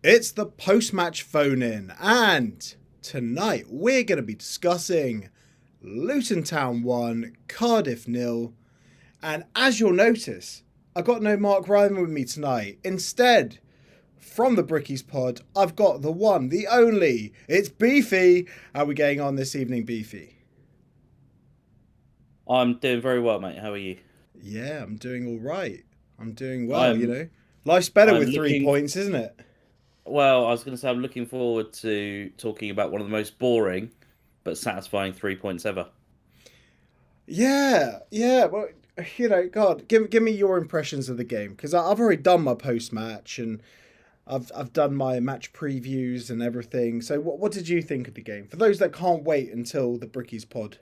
It's the post-match phone-in, and tonight we're going to be discussing Luton Town 1, Cardiff nil. And as you'll notice, I got no Mark Ryman with me tonight. Instead, from the Brickies pod, I've got the one, the only. It's Beefy. How are we getting on this evening, Beefy? I'm doing very well, mate. How are you? Yeah, I'm doing all right. I'm doing well, I'm Life's better I'm with three looking points, isn't it? well, I was going to say I'm looking forward to talking about one of the most boring but satisfying 3 points ever. Yeah, yeah. Well, God, give me your impressions of the game because I've already done my post match and I've done my match previews and everything. So what did you think of the game? For those that can't wait until the Brickies pod.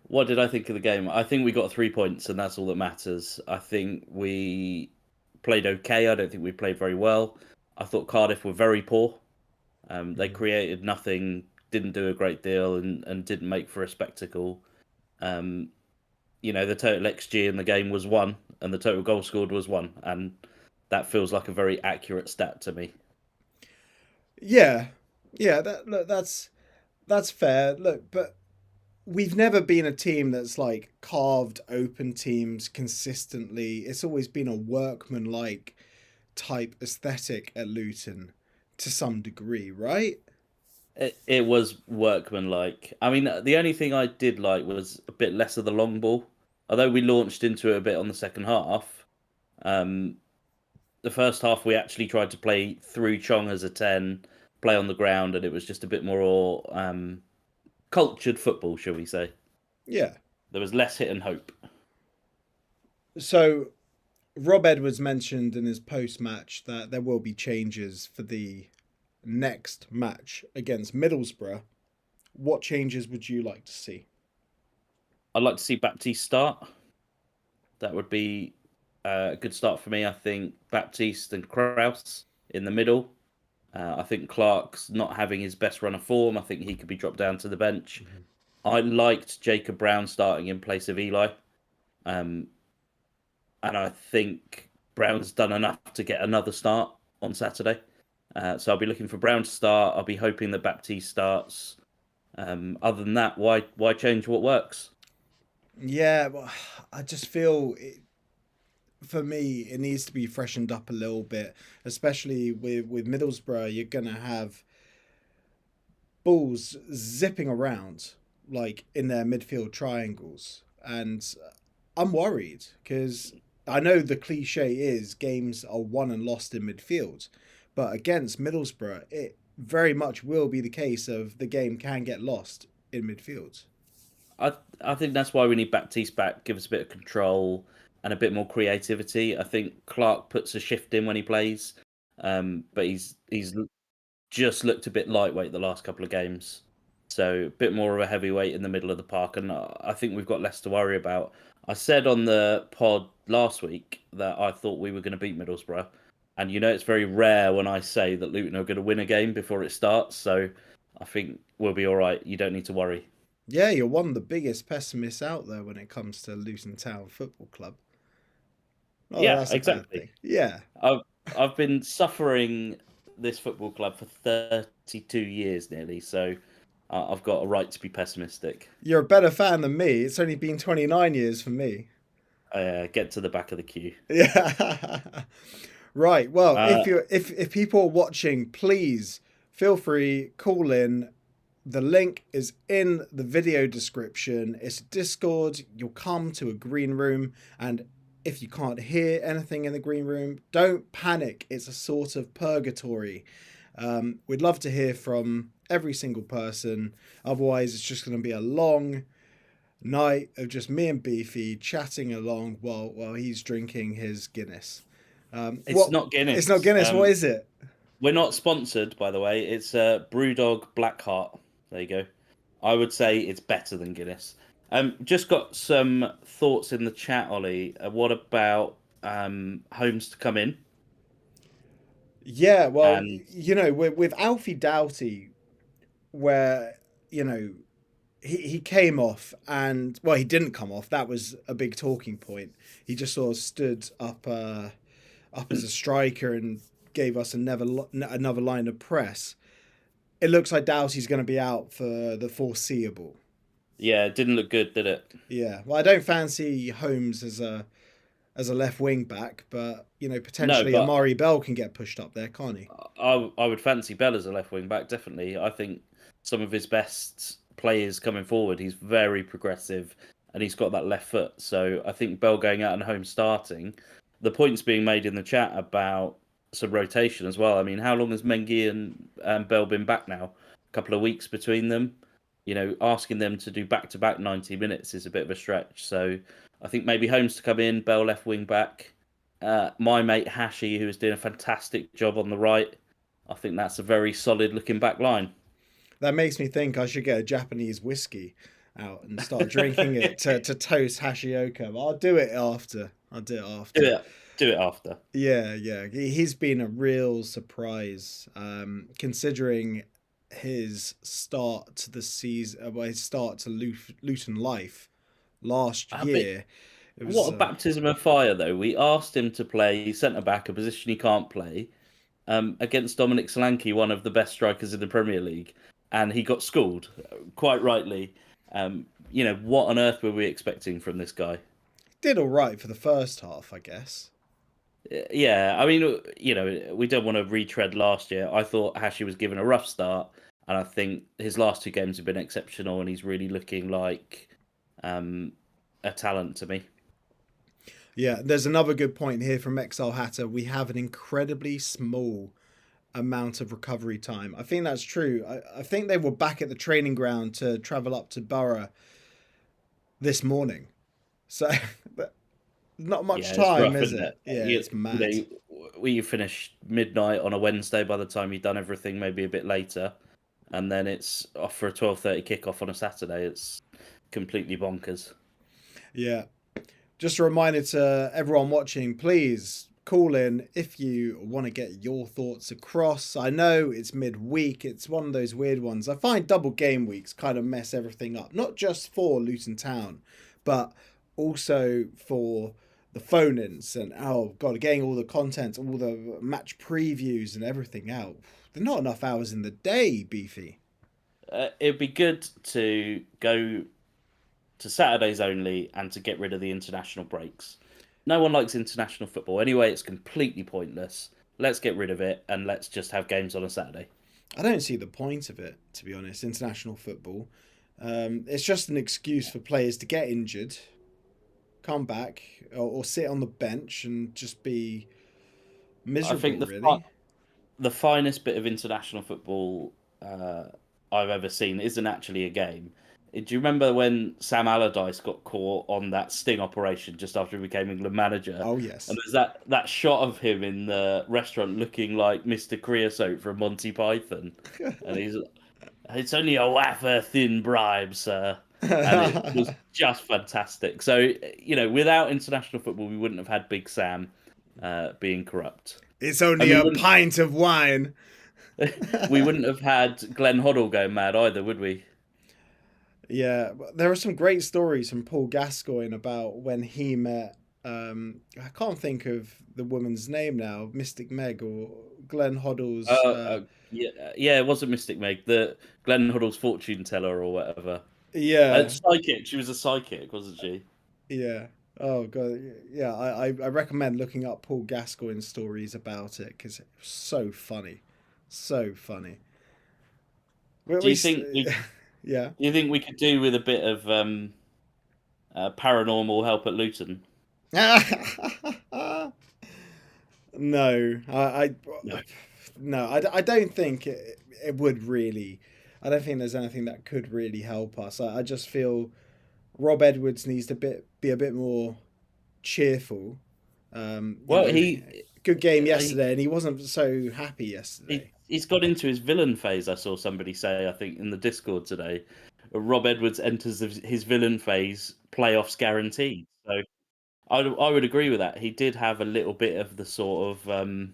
What did I think of the game? I think we got 3 points and that's all that matters. I think we played okay. I don't think we played very well. I thought Cardiff were very poor. They Mhm. created nothing, didn't do a great deal, and didn't make for a spectacle. Um, the total XG in the game was one, and the total goal scored was one, and that feels like a very accurate stat to me. Yeah, yeah. That's fair. Look, but we've never been a team that's like carved open teams consistently. It's always been a workman-like type aesthetic at Luton to some degree, right? It was workmanlike. I mean, the only thing I did like was a bit less of the long ball. Although we launched into it a bit on the second half, um, the first half we actually tried to play through Chong as a 10, play on the ground, and it was just a bit more cultured football, shall we say. Yeah. There was less hit and hope. So Rob Edwards mentioned in his post match that there will be changes for the next match against Middlesbrough. What changes would you like to see? I'd like to see Baptiste start. That would be a good start for me. I think Baptiste and Kraus in the middle. I think Clark's not having his best run of form. I think he could be dropped down to the bench. I liked Jacob Brown starting in place of Eli. Um, and I think Brown's done enough to get another start on Saturday. So I'll be looking for Brown to start. I'll be hoping that Baptiste starts. Other than that, why change what works? Yeah, well, I just feel for me it needs to be freshened up a little bit, especially with Middlesbrough. You're gonna have balls zipping around like in their midfield triangles, and I'm worried because I know the cliche is games are won and lost in midfield, but against Middlesbrough, it very much will be the case of the game can get lost in midfield. I I think that's why we need Baptiste back. Give us a bit of control and a bit more creativity. I think Clark puts a shift in when he plays, but he's just looked a bit lightweight the last couple of games. So a bit more of a heavyweight in the middle of the park, and I think we've got less to worry about. I said on the pod last week that I thought we were going to beat Middlesbrough, and it's very rare when I say that Luton are going to win a game before it starts. So I think we'll be all right. You don't need to worry. Yeah, you're one of the biggest pessimists out there when it comes to Luton Town Football Club. Oh, Yeah, that's a bad exactly. thing. Yeah, I've I've been suffering this football club for 32 years nearly, so I've got a right to be pessimistic. you're a better fan than me. It's only been 29 years for me. Get to the back of the queue. Yeah. Right. Well, Uh, if people are watching, please feel free call in. The link is in the video description. It's a Discord. You'll come to a green room, and if you can't hear anything in the green room, don't panic. It's a sort of purgatory. We'd love to hear from every single person. Otherwise, it's just going to be a long night of just me and Beefy chatting along while he's drinking his Guinness. it's What? not It's not Guinness. Guinness. What is it? We're not sponsored, by the way. It's Brewdog Blackheart. There you go. I would say it's better than Guinness. Just got some thoughts in the chat, Ollie. What about Holmes to come in? Yeah, well, And with Alfie Doughty, where you know he came off and well, he didn't come off. That was a big talking point. He just sort of stood up as a striker and gave us another line of press. It looks like Doughty's going to be out for the foreseeable. Yeah, it didn't look good, did it? Yeah, well, I don't fancy Holmes as a left wing back, but No, potentially but Amari Bell can get pushed up there, can't he? I would fancy Bell as a left wing back, definitely. I think some of his best players coming forward, he's very progressive and he's got that left foot. So I think Bell going out and home starting, the points being made in the chat about some rotation as well. I mean, how long has Mengi and Bell been back now? A couple of weeks between them. Asking them to do back-to-back 90 minutes is a bit of a stretch. So I think maybe Holmes to come in, Bell left wing back. My mate Hashi, who is doing a fantastic job on the right. I think that's a very solid looking back line. That makes me think I should get a Japanese whiskey out and start drinking it to toast Hashioka. But I'll do it after. Do it after. Yeah. He's been a real surprise, considering his start to the season, his start to Luton life last year. What a baptism of fire, though. We asked him to play centre back, a position he can't play, against Dominic Solanke, one of the best strikers in the Premier League, and he got schooled, quite rightly. What on earth were we expecting from this guy? Did all right for the first half, I guess. Yeah, I mean, we don't want to retread last year. I thought Hashi was given a rough start, and I think his last two games have been exceptional, and he's really looking like a talent to me. Yeah, there's another good point here from Exile Hatter. We have an incredibly small amount of recovery time. I think that's true. I think they were back at the training ground to travel up to Borough this morning. So not much time, rough, is it? Yeah, it's mad. We finish midnight on a Wednesday by the time you've done everything, maybe a bit later. And then it's off for a 12:30 kickoff on a Saturday. It's completely bonkers. Yeah. Just a reminder to everyone watching, please call in if you want to get your thoughts across. I know it's midweek. It's one of those weird ones. I find double game weeks kind of mess everything up. Not just for Luton Town, but also for the phone-ins and, oh, God, getting all the content, all the match previews and everything out. There are not enough hours in the day, Beefy. It'd be good to go to Saturdays only and to get rid of the international breaks. No one likes international football. Anyway, it's completely pointless. Let's get rid of it and let's just have games on a Saturday. I don't see the point of it, to be honest, international football. It's just an excuse for players to get injured, come back, or sit on the bench and just be miserable, I think the finest bit of international football I've ever seen isn't actually a game. Do you remember when Sam Allardyce got caught on that sting operation just after he became England manager? Oh, yes. And there's that shot of him in the restaurant looking like Mr. Creosote from Monty Python. And it's only a wafer thin bribe, sir. And it was just fantastic. So, without international football, we wouldn't have had Big Sam being corrupt. It's only a pint of wine. We wouldn't have had Glenn Hoddle going mad either, would we? Yeah, there are some great stories from Paul Gascoigne about when he met, I can't think of the woman's name now, Mystic Meg or Glenn Hoddle's... Yeah, it wasn't Mystic Meg, the Glenn Hoddle's fortune teller or whatever. Yeah. Psychic, she was a psychic, wasn't she? Yeah. Oh, God. Yeah, I recommend looking up Paul Gascoigne's stories about it because it was so funny. So funny. Do you think... Yeah. Do you think we could do with a bit of paranormal help at Luton? No, I don't think it would really. I don't think there's anything that could really help us. I just feel Rob Edwards needs to be a bit more cheerful. Good game yesterday, and he wasn't so happy yesterday. He's got into his villain phase. I saw somebody say, I think, in the Discord today. Rob Edwards enters his villain phase, playoffs guaranteed. So I would agree with that. He did have a little bit of the sort of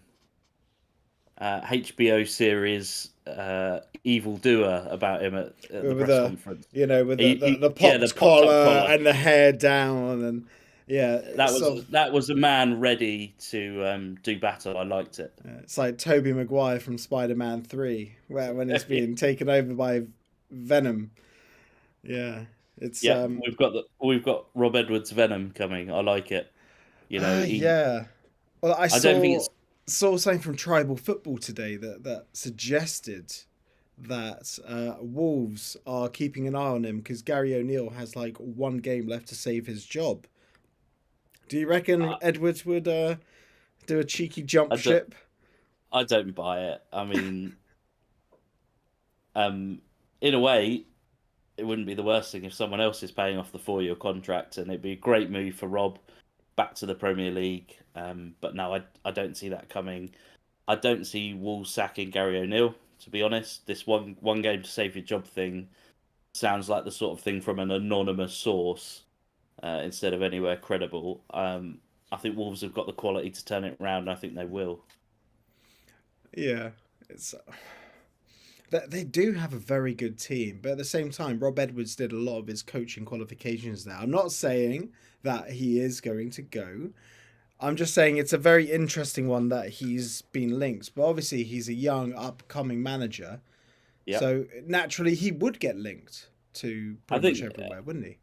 HBO series evil doer about him at the press conference. With the popped collar and the hair down, and Yeah, that was a man ready to do battle. I liked it. it's like Tobey Maguire from Spider-Man 3, where when he's being taken over by Venom. Yeah, it's Yeah, we've got Rob Edwards Venom coming. I like it. You know, yeah. Well, I I don't think saw it's something from Tribal Football today that suggested that Wolves are keeping an eye on him because Gary O'Neill has like one game left to save his job. Do you reckon I, Edwards would do a cheeky jump I don't ship? I don't buy it. I mean, in a way, it wouldn't be the worst thing if someone else is paying off the 4-year contract, and it'd be a great move for Rob back to the Premier League. But no, I don't see that coming. I don't see Wolves sacking Gary O'Neill. To be honest, this one game to save your job thing sounds like the sort of thing from an anonymous source instead of anywhere credible. I think Wolves have got the quality to turn it around. And I think they will. Yeah, it's they do have a very good team, but at the same time, Rob Edwards did a lot of his coaching qualifications there. I'm not saying that he is going to go. I'm just saying it's a very interesting one that he's been linked, but obviously he's a young upcoming manager, Yeah, so naturally he would get linked to I pretty much think. everywhere, wouldn't he?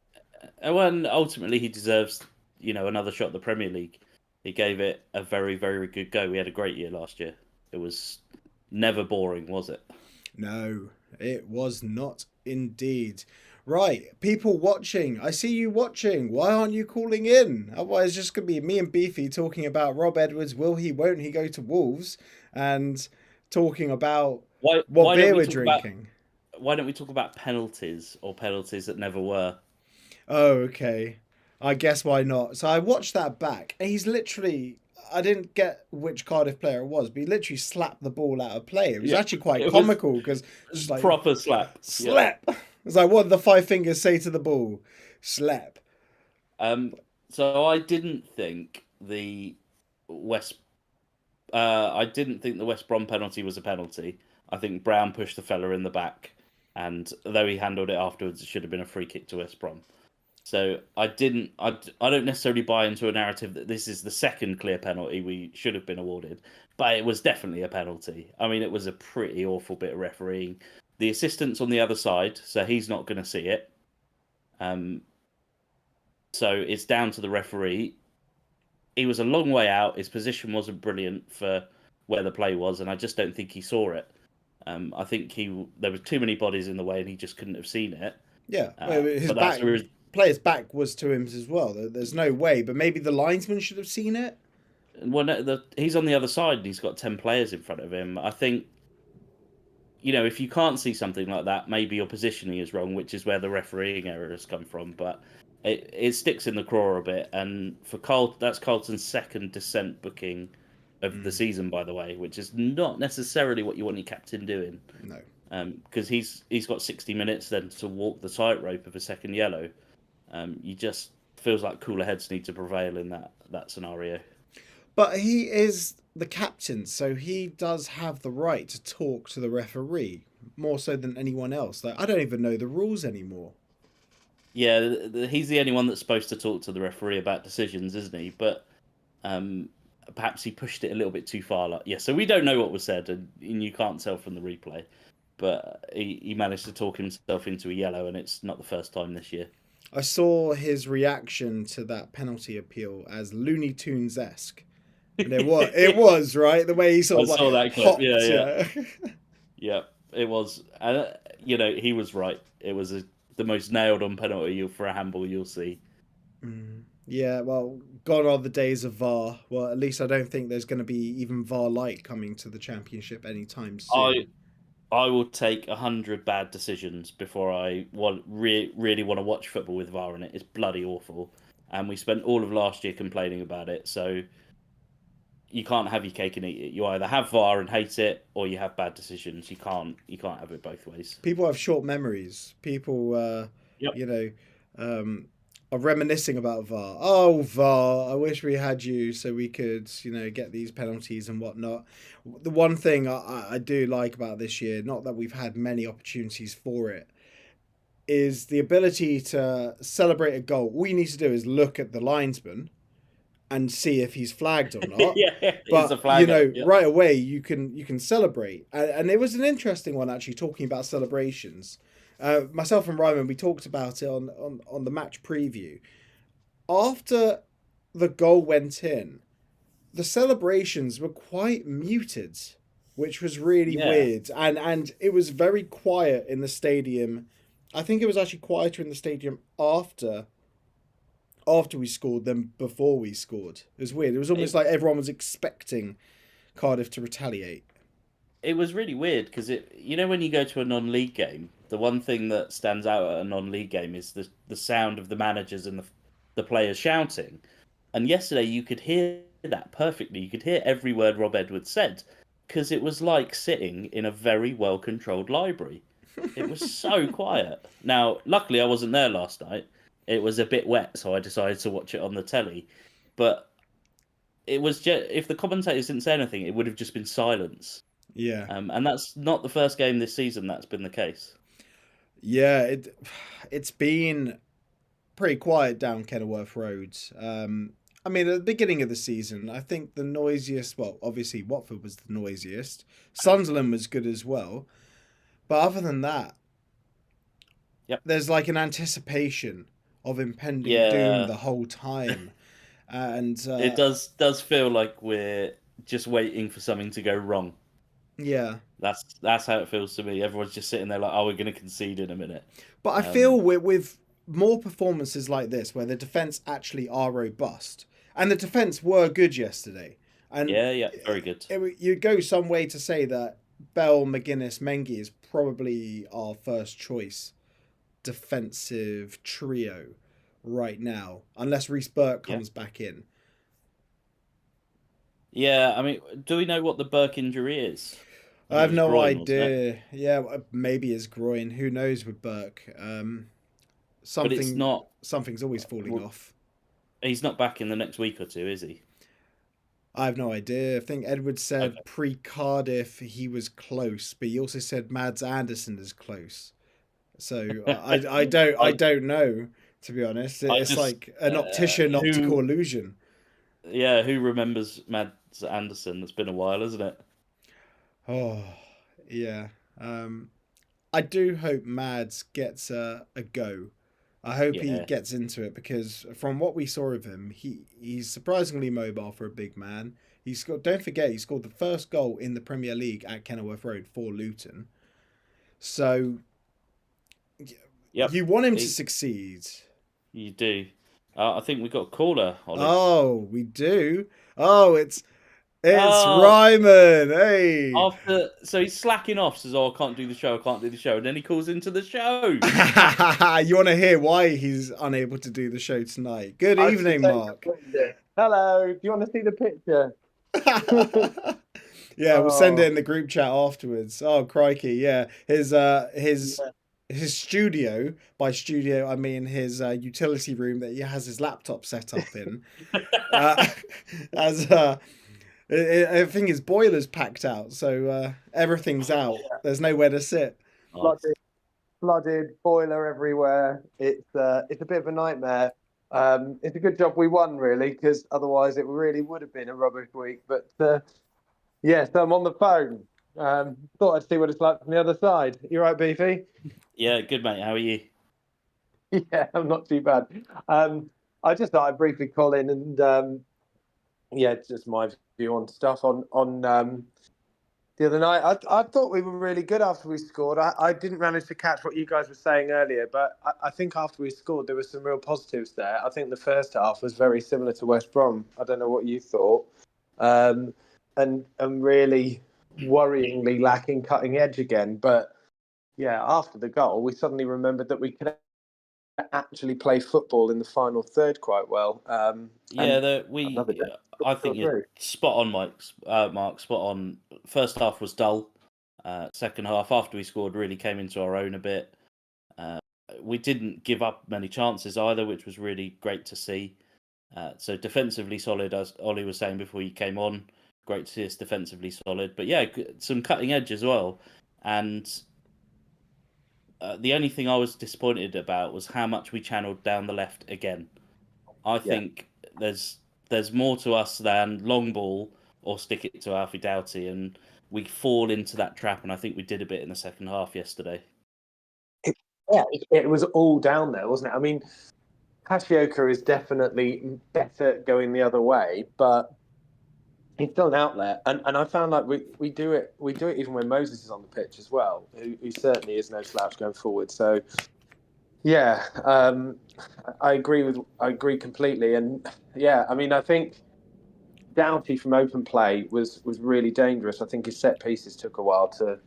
When ultimately he deserves, another shot at the Premier League. He gave it a very, very good go. We had a great year last year. It was never boring, was it? No, it was not indeed. Right, people watching. I see you watching. Why aren't you calling in? Otherwise, it's just going to be me and Beefy talking about Rob Edwards. Will he, won't he go to Wolves? And talking about Why? what Why don't beer we we're talk about? drinking. Why don't we talk about penalties or penalties that never were? Oh, okay. I guess why not. So I watched that back. And he's literally. I didn't get which Cardiff player it was, but he literally slapped the ball out of play. It was Yeah, actually quite it was comical because just like proper slap. Yeah. slap. It's like what did the five fingers say to the ball? Slap. Um. So I didn't think the West. I didn't think the West Brom penalty was a penalty. I think Brown pushed the fella in the back, and though he handled it afterwards, it should have been a free kick to West Brom. So I don't necessarily buy into a narrative that this is the second clear penalty we should have been awarded, but it was definitely a penalty. I mean, it was a pretty awful bit of refereeing. The assistant's on the other side, so he's not going to see it. Um, so it's down to the referee. He was a long way out. His position wasn't brilliant for where the play was, and I just don't think he saw it. I think there were too many bodies in the way, and he just couldn't have seen it. Yeah, well, his But that's back where player's back was to him as well. There's no way, but maybe the linesman should have seen it. well, no, he's on the other side and he's got 10 players in front of him. I think, if you can't see something like that, maybe your positioning is wrong, which is where the refereeing error has come from. But it sticks in the craw a bit. And for that's Carlton's second descent booking of the season, by the way, which is not necessarily what you want your captain doing. No. Because he's got 60 minutes then to walk the tightrope of a second yellow. You just feels like cooler heads need to prevail in that scenario. But he is the captain, so he does have the right to talk to the referee more so than anyone else. Like I don't even know the rules anymore. Yeah, he's the only one that's supposed to talk to the referee about decisions, isn't he? But perhaps he pushed it a little bit too far. So we don't know what was said, and you can't tell from the replay. But he managed to talk himself into a yellow, and it's not the first time this year. I saw his reaction to that penalty appeal as Looney Tunes esque. And it was right the way he sort of I saw that clip. hopped. Yeah. Yeah, it was. He was right. It was the most nailed on penalty for a handball you'll see. Yeah, well, gone are the days of VAR. Well, at least I don't think there's going to be even VAR light coming to the Championship anytime soon. I will take 100 bad decisions before I really want to watch football with VAR in it. It's bloody awful, and we spent all of last year complaining about it. So you can't have your cake and eat it. You either have VAR and hate it, or you have bad decisions. You can't have it both ways. People have short memories. People, Yep. are reminiscing about VAR. Oh, VAR! I wish we had you so we could, get these penalties and whatnot. The one thing I do like about this year, not that we've had many opportunities for it, is the ability to celebrate a goal. All you need to do is look at the linesman and see if he's flagged or not. Yeah, he's a But you flag up. know, Yeah. right away you can celebrate, and it was an interesting one actually talking about celebrations. Myself and Ryman, we talked about it on the match preview. After the goal went in, the celebrations were quite muted, which was really Yeah. weird, and it was very quiet in the stadium. I think it was actually quieter in the stadium after we scored than before we scored. It was weird. It was almost like everyone was expecting Cardiff to retaliate. It was really weird because when you go to a non-league game, the one thing that stands out at a non-league game is the sound of the managers and the players shouting. And yesterday you could hear that perfectly. You could hear every word Rob Edwards said because it was like sitting in a very well-controlled library. It was so quiet. Now, luckily I wasn't there last night. It was a bit wet, so I decided to watch it on the telly. But it was just, if the commentators didn't say anything, it would have just been silence. Yeah. And that's not the first game this season that's been the case. Yeah, it's been pretty quiet down Kenilworth Road. I mean, at the beginning of the season, I think the noisiest, well, obviously Watford was the noisiest. Sunderland was good as well. But other than that, Yep. there's like an anticipation of impending doom the whole time. And it does feel like we're just waiting for something to go wrong. Yeah. That's how it feels to me. Everyone's just sitting there like, oh, we're going to concede in a minute. But I feel with more performances like this, where the defence actually are robust, and the defence were good yesterday. And yeah, very good. You go some way to say that Bell, McGuinness, Mengi is probably our first choice defensive trio right now, unless Reece Burke comes back in. Yeah, I mean, do we know what the Burke injury is? I have no idea. Yeah, maybe his groin. Who knows with Burke? But it's not. Something's always falling off. He's not back in the next week or two, is he? I have no idea. I think Edward said pre-Cardiff he was close, but he also said Mads Andersen is close. So I don't know, to be honest. It's like an optical illusion. Yeah, who remembers Mads Andersen? It's been a while, isn't it? Oh, yeah. I do hope Mads gets a go. I hope he gets into it because from what we saw of him, he's surprisingly mobile for a big man. Don't forget, he scored the first goal in the Premier League at Kenilworth Road for Luton. So you want him to succeed. You do. I think we got a caller, Ollie. Oh, we do. Oh, it's Ryman. Hey. So he's slacking off, says, "Oh, I can't do the show," and then he calls into the show. You want to hear why he's unable to do the show tonight? Good evening, Mark. Hello. Do you want to see the picture? Yeah, we'll send it in the group chat afterwards. Oh, crikey! Yeah, his studio. By studio, I mean his utility room that he has his laptop set up in. I think his boiler's packed out, so everything's out. Yeah. There's nowhere to sit. Flooded, boiler everywhere. It's a bit of a nightmare. It's a good job we won, really, because otherwise it really would have been a rubbish week. But so I'm on the phone. Thought I'd see what it's like from the other side. You right, Beefy? Yeah, good, mate. How are you? Yeah, I'm not too bad. I just thought I'd briefly call in and just my view on stuff on the other night. I thought we were really good after we scored. I didn't manage to catch what you guys were saying earlier, but I think after we scored, there were some real positives there. I think the first half was very similar to West Brom. I don't know what you thought. And really worryingly lacking cutting edge again. But yeah, after the goal, we suddenly remembered that we could actually play football in the final third quite well. I think you're spot on, Mark. Spot on. First half was dull. Second half, after we scored, really came into our own a bit. We didn't give up many chances either, which was really great to see. So defensively solid, as Ollie was saying before you came on. Great to see us defensively solid. But yeah, some cutting edge as well. And the only thing I was disappointed about was how much we channeled down the left again. I think there's more to us than long ball or stick it to Alfie Doughty, and we fall into that trap. And I think we did a bit in the second half yesterday. It was all down there, wasn't it? I mean, Hashioka is definitely better going the other way, but he's still an outlet, and I found like we do it even when Moses is on the pitch as well, who certainly is no slouch going forward. So yeah, I agree completely, and yeah, I mean I think Doughty from open play was really dangerous. I think his set pieces took a while to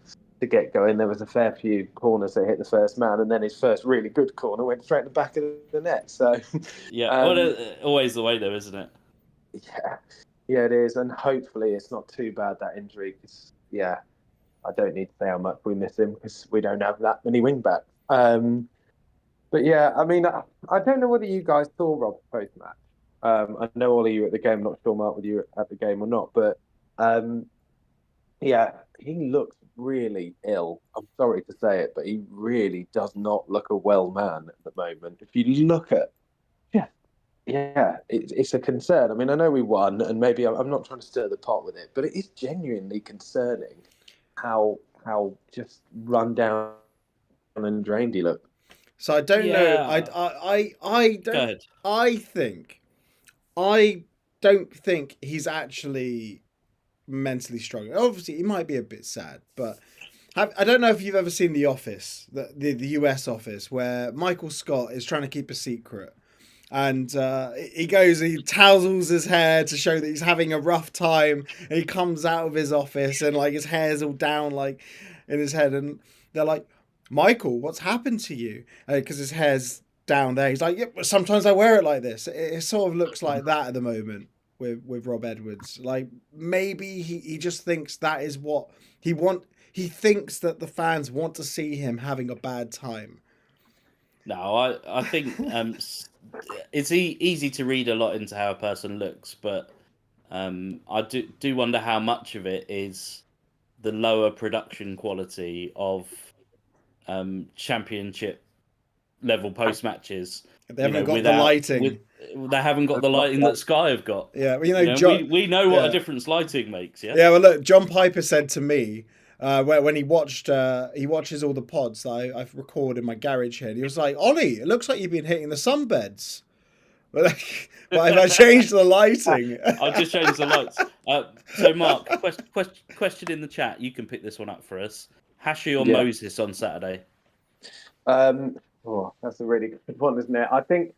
get going. There was a fair few corners that hit the first man, and then his first really good corner went straight in the back of the net. So yeah, always the way though, isn't it? Yeah, it is, and hopefully it's not too bad, that injury. Cause, yeah, I don't need to say how much we miss him because we don't have that many wing backs. But yeah, I mean, I don't know whether you guys saw Rob post match. I know all of you at the game. I'm not sure, Mark, whether you were at the game or not, but yeah, he looks really ill. I'm sorry to say it, but he really does not look a well man at the moment. If you look at, yeah, it's a concern. I mean, I know we won, and maybe I'm not trying to stir the pot with it, but it is genuinely concerning how just run down and drained he looked. So I don't know. I don't. Go ahead. I don't think he's actually mentally struggling. Obviously, he might be a bit sad, but I don't know if you've ever seen The Office, the US Office, where Michael Scott is trying to keep a secret. And he tousles his hair to show that he's having a rough time. And he comes out of his office and like his hair's all down like in his head. And they're like, Michael, what's happened to you? Because his hair's down there. He's like, yeah, but sometimes I wear it like this. It sort of looks like that at the moment with Rob Edwards. Like maybe he just thinks that is what he want. He thinks that the fans want to see him having a bad time. No, I think it's easy to read a lot into how a person looks, but I do wonder how much of it is the lower production quality of championship level post matches. They haven't got the lighting. They haven't got the lighting that Sky have got. Yeah, well, we know what a difference lighting makes. Yeah. Yeah. Well, look, John Piper said to me. When he watches all the pods that I've recorded in my garage here, and he was like, Ollie, it looks like you've been hitting the sunbeds. But I changed the lighting. I'll just change the lights. So, Mark, question in the chat. You can pick this one up for us. Hashi or Moses on Saturday? That's a really good one, isn't it? I think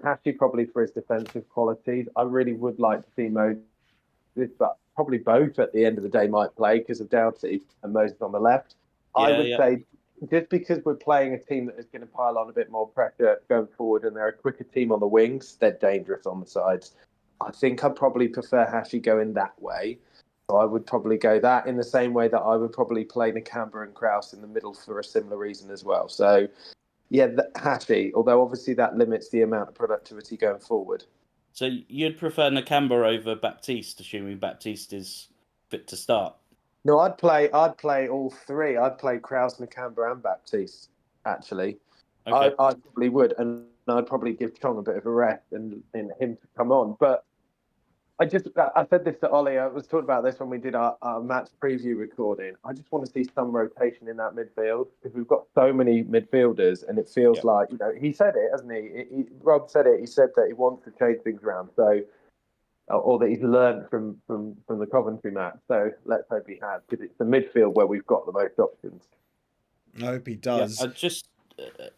Hashi probably for his defensive qualities. I really would like to see Moses, but probably both at the end of the day might play because of Doughty and Moses on the left. I would say just because we're playing a team that is going to pile on a bit more pressure going forward and they're a quicker team on the wings, they're dangerous on the sides. I think I'd probably prefer Hashi going that way. So I would probably go that in the same way that I would probably play Nakamba and Kraus in the middle for a similar reason as well. So yeah, Hashi, although obviously that limits the amount of productivity going forward. So you'd prefer Nakamba over Baptiste, assuming Baptiste is fit to start? No, I'd play all three. I'd play Kraus, Nakamba, and Baptiste. Actually, okay. I probably would, and I'd probably give Chong a bit of a rest and him to come on. But I said this to Ollie. I was talking about this when we did our match preview recording. I just want to see some rotation in that midfield because we've got so many midfielders, and it feels like he said it, hasn't he? Rob said it. He said that he wants to change things around. So, or that he's learned from the Coventry match. So let's hope he has because it's the midfield where we've got the most options. I hope he does. Yeah,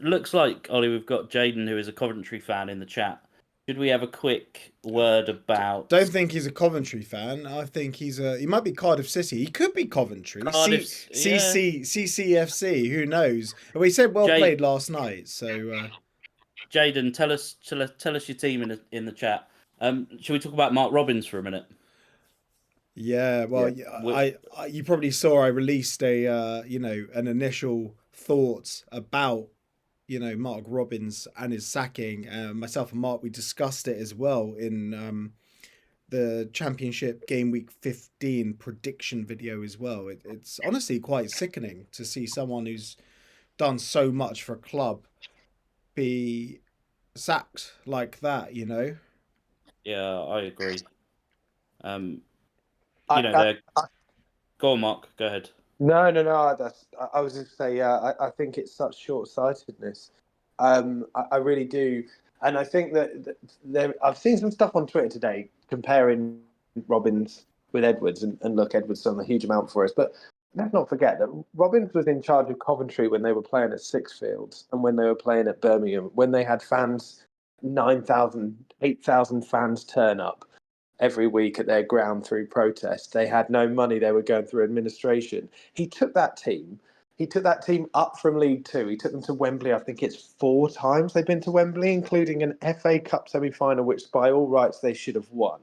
looks like Ollie. We've got Jaden, who is a Coventry fan, in the chat. Should we have a quick word about... Don't think he's a Coventry fan. I think he might be Cardiff City. He could be Coventry. CCFC, who knows? Well, he said played last night, so... Jaden, tell us your team in the chat. Should we talk about Mark Robins for a minute? Yeah, well, you probably saw I released an initial thoughts about Mark Robins and his sacking. Myself and Mark, we discussed it as well in the Championship Game Week 15 prediction video as well. It's honestly quite sickening to see someone who's done so much for a club be sacked like that, you know? Yeah, I agree. I, They're... Go on, Mark. Go ahead. No. I was just say, yeah. I think it's such short-sightedness. I really do, and I think that I've seen some stuff on Twitter today comparing Robbins with Edwards, and look, Edwards done a huge amount for us, but let's not forget that Robbins was in charge of Coventry when they were playing at Sixfields and when they were playing at Birmingham, when they had fans, 9,000, 8,000 fans turn up every week at their ground through protest. They had no money. They were going through administration. He took that team up from League Two. He took them to Wembley. I think it's 4 times they've been to Wembley, including an FA Cup semi-final, which by all rights they should have won.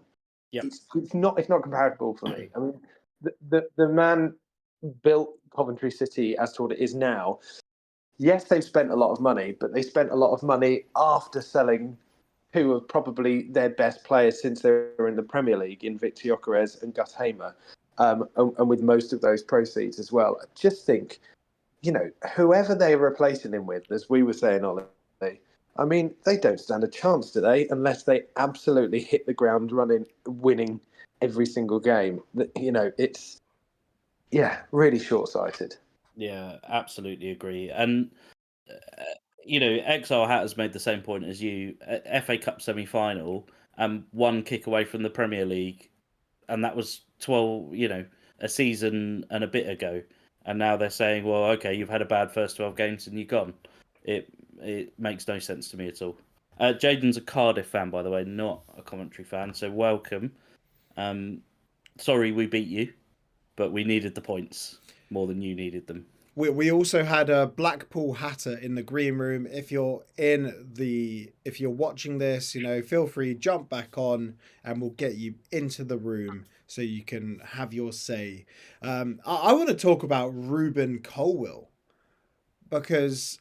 Yep. It's not comparable for me. I mean, the man built Coventry City as to what it is now. Yes, they've spent a lot of money, but they spent a lot of money after selling 2 of probably their best players since they were in the Premier League, in Victor Gyökeres and Gus Hamer, and with most of those proceeds as well. I just think, whoever they're replacing him with, as we were saying, Ollie, I mean, they don't stand a chance today unless they absolutely hit the ground running, winning every single game. It's, really short-sighted. Yeah, absolutely agree. And Exile Hat has made the same point as you. FA Cup semi-final and 1 kick away from the Premier League, and that was 12. A season and a bit ago, and now they're saying, "Well, okay, you've had a bad first 12 games and you're gone." It makes no sense to me at all. Jaden's a Cardiff fan, by the way, not a Coventry fan. So welcome. Sorry we beat you, but we needed the points more than you needed them. We also had a Blackpool Hatter in the green room. If you're watching this, feel free, jump back on and we'll get you into the room so you can have your say. I want to talk about Ruben Colwill because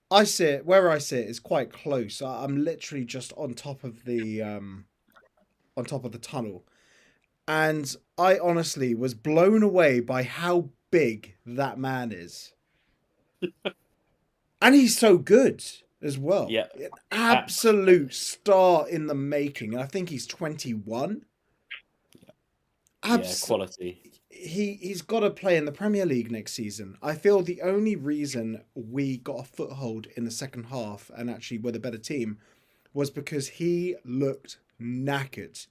where I sit is quite close. I'm literally just on top of the tunnel. And I honestly was blown away by how big that man is. And he's so good as well. Yeah. An absolute star in the making. And I think he's 21. Quality. He's got to play in the Premier League next season. I feel the only reason we got a foothold in the second half and actually were the better team was because he looked knackered.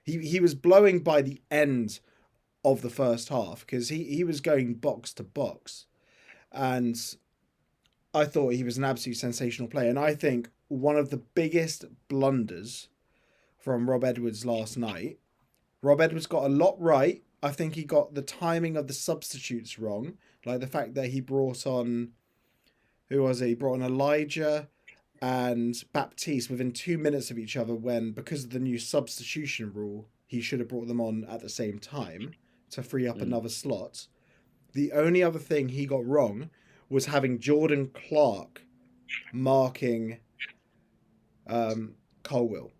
He was blowing by the end of the first half because he was going box to box, and I thought he was an absolute sensational player. And I think one of the biggest blunders from Rob Edwards last night, Rob Edwards got a lot right. I think he got the timing of the substitutes wrong, like the fact that he brought on, who was it? He brought on Elijah and Baptiste within 2 minutes of each other when, because of the new substitution rule, he should have brought them on at the same time to free up another slot. The only other thing he got wrong was having Jordan Clark marking Colwill.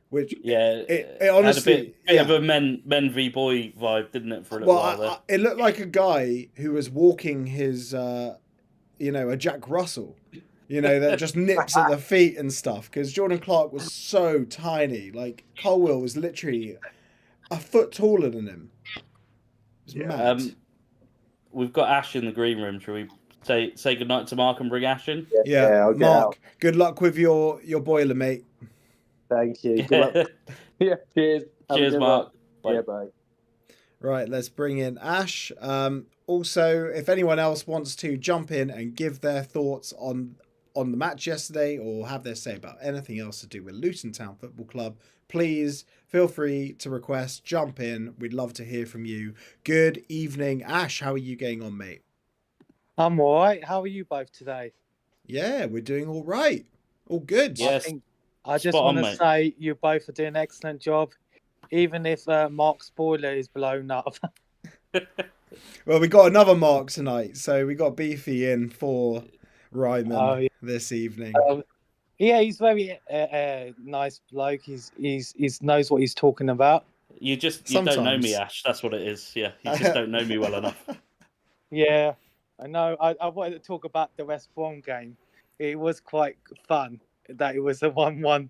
Which it honestly had a bit of a men v boy vibe, didn't it, for a little while there? It looked like a guy who was walking his a Jack Russell. That just nips at the feet and stuff. Because Jordan Clark was so tiny. Like, Colwill was literally a foot taller than him. It was mad. We've got Ash in the green room. Shall we say goodnight to Mark and bring Ash in? Yeah, Mark, good luck with your boiler, mate. Thank you. Good luck. Cheers. Cheers, Mark. Bye. Yeah, bye. Right, let's bring in Ash. Also, if anyone else wants to jump in and give their thoughts on the match yesterday or have their say about anything else to do with Luton Town Football Club, please feel free to request, jump in. We'd love to hear from you. Good evening, Ash. How are you getting on, mate? I'm all right. How are you both today? Yeah, we're doing all right. All good. Yes. I just want to say you both are doing an excellent job, even if Mark's boiler is blown up. Well, we got another Mark tonight, so we got Beefy in for Ryman this evening. Yeah, he's very nice bloke. He's knows what he's talking about. You don't know me, Ash. That's what it is. Yeah, you just don't know me well enough. Yeah, I know. I wanted to talk about the West Brom game. It was quite fun that it was a 1-1.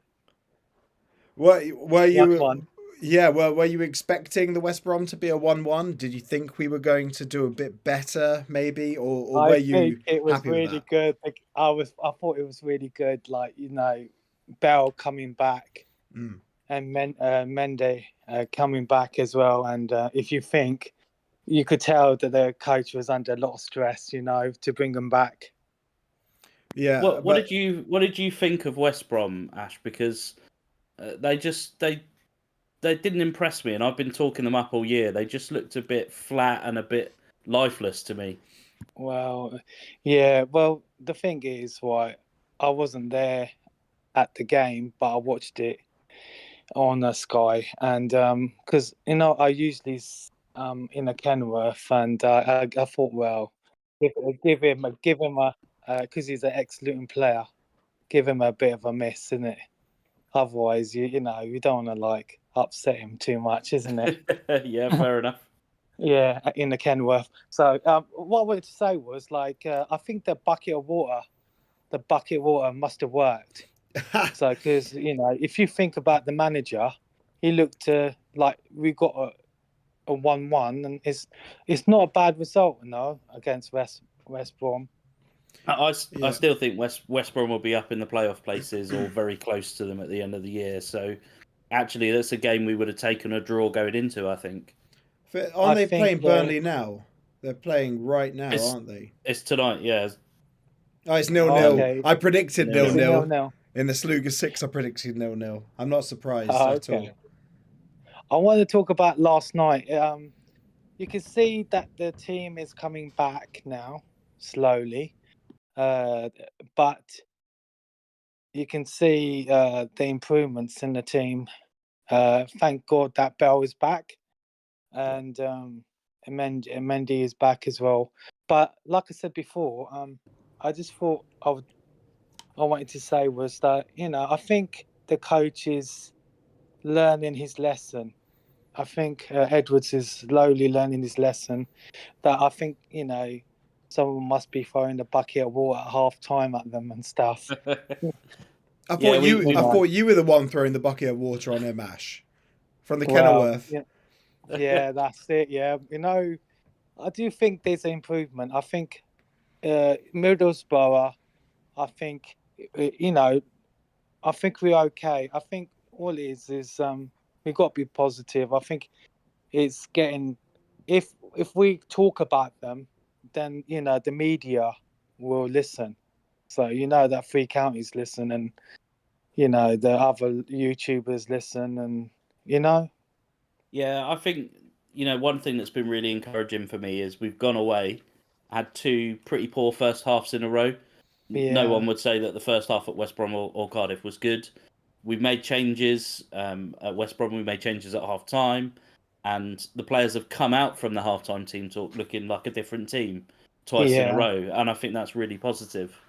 Were you? 1-1. Yeah. Were you expecting the West Brom to be a 1-1? Did you think we were going to do a bit better, maybe, or were I you think it was happy with really that? good. I thought it was really good. Like, Bell coming back Mm. and Mendy coming back as well. And if you think, you could tell that the coach was under a lot of stress, to bring them back. Yeah. What did you think of West Brom, Ash? Because they didn't impress me, and I've been talking them up all year. They just looked a bit flat and a bit lifeless to me. Well, yeah. Well, the thing is, I wasn't there at the game, but I watched it on Sky, and because I usually in a Kenworth, and I thought, well, give him a because he's an ex-Luton player, give him a bit of a miss, isn't it? Otherwise, you don't want to upset him too much, isn't it? Yeah, fair enough. Yeah, in the Kenworth. So what I wanted to say was I think the bucket of water must have worked. So because if you think about the manager, he looked like we got a 1-1, and it's not a bad result, against West Brom. I still think West Brom will be up in the playoff places or very close to them at the end of the year. So actually, that's a game we would have taken a draw going into, I think. Aren't they playing Burnley now? They're playing right now, aren't they? It's tonight, yeah. Oh, it's 0-0. Okay. I predicted 0-0. 0-0. In the Sluga 6, I predicted 0-0. I'm not surprised at all. I want to talk about last night. You can see that the team is coming back now, slowly. But you can see the improvements in the team. Thank God that Bell is back, and Mendy is back as well. But like I said before, I just thought I wanted to say was that I think the coach is learning his lesson. I think Edwards is slowly learning his lesson. That I think someone must be throwing a bucket of water at half time at them and stuff. I thought you were the one throwing the bucket of water on him, Ash, from the Kenilworth. Yeah, that's it. Yeah, I do think there's an improvement. I think Middlesbrough. I think I think we're okay. I think all it is we've got to be positive. I think it's getting if we talk about them, then the media will listen. So that Three Counties listen, and the other YouTubers listen, and Yeah, I think one thing that's been really encouraging for me is we've gone away, had two pretty poor first halves in a row. Yeah. No one would say that the first half at West Brom or Cardiff was good. We've made changes at West Brom. We made changes at half time, and the players have come out from the half time team talk looking like a different team twice in a row, and I think that's really positive.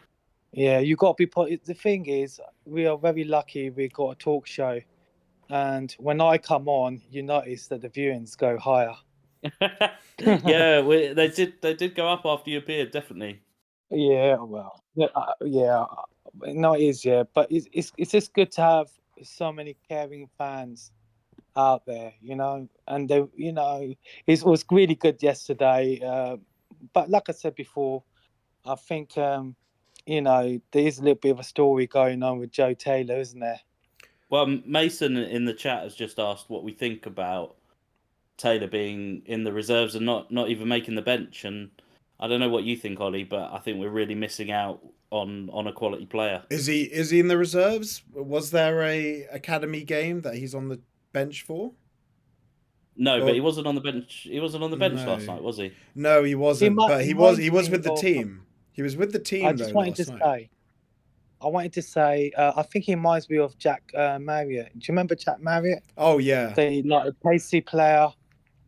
Yeah, you got to be. The thing is, we are very lucky. We got a talk show, and when I come on, you notice that the viewings go higher. Yeah, they did go up after you appeared, definitely. Yeah, well, yeah, no, it is, yeah, but it's just good to have so many caring fans out there, and they, it was really good yesterday. But like I said before, I think there is a little bit of a story going on with Joe Taylor, isn't there? Well, Mason in the chat has just asked what we think about Taylor being in the reserves and not even making the bench, and I don't know what you think, Ollie, but I think we're really missing out on a quality player. Is he in the reserves? Was there a academy game that he's on the bench for? No, but he wasn't on the bench. He wasn't on the bench last night, was he? No, he wasn't. But he was with the team. He was with the team. I just wanted to say. I wanted to say. I think he reminds me of Jack Marriott. Do you remember Jack Marriott? Oh yeah. The a pacey player.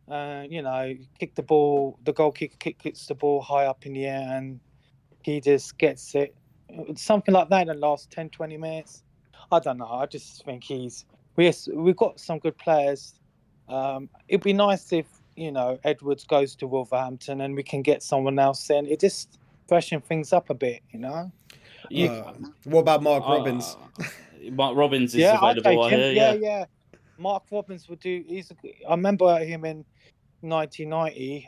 Kick the ball. The goalkeeper kicks the ball high up in the air, and he just gets it. Something like that in the last 10, 20 minutes. I don't know. I just think we've got some good players. It'd be nice if Edwards goes to Wolverhampton and we can get someone else in. It just freshen things up a bit, What about Mark Robbins? Mark Robbins is Yeah, I'll available, take I him. hear. Yeah. Mark Robbins would do. I remember him in 1990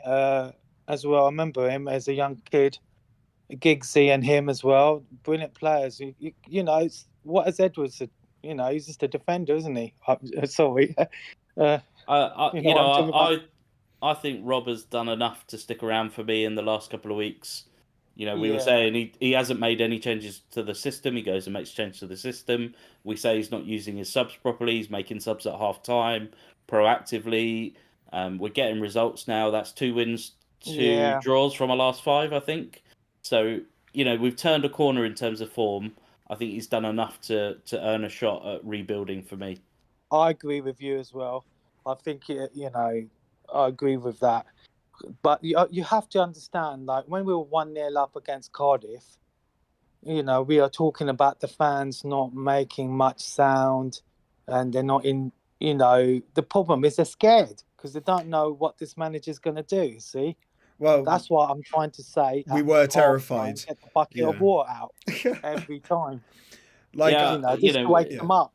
as well. I remember him as a young kid, Giggsy and him as well. Brilliant players. What has Edwards? He's just a defender, isn't he? Sorry. I'm talking about. I think Rob has done enough to stick around for me in the last couple of weeks. We were Yeah. saying he hasn't made any changes to the system. He goes and makes changes to the system. We say he's not using his subs properly. He's making subs at half time proactively. We're getting results now. That's 2 wins, 2 draws from our last 5, I think. So, we've turned a corner in terms of form. I think he's done enough to earn a shot at rebuilding for me. I agree with you as well. I think, I agree with that. But you have to understand, like, when we were 1-0 up against Cardiff, we are talking about the fans not making much sound and they're not in, the problem is they're scared because they don't know what this manager's going to do, see? Well, that's what I'm trying to say. We were terrified. Get the bucket of water out every time. Just to wake them up.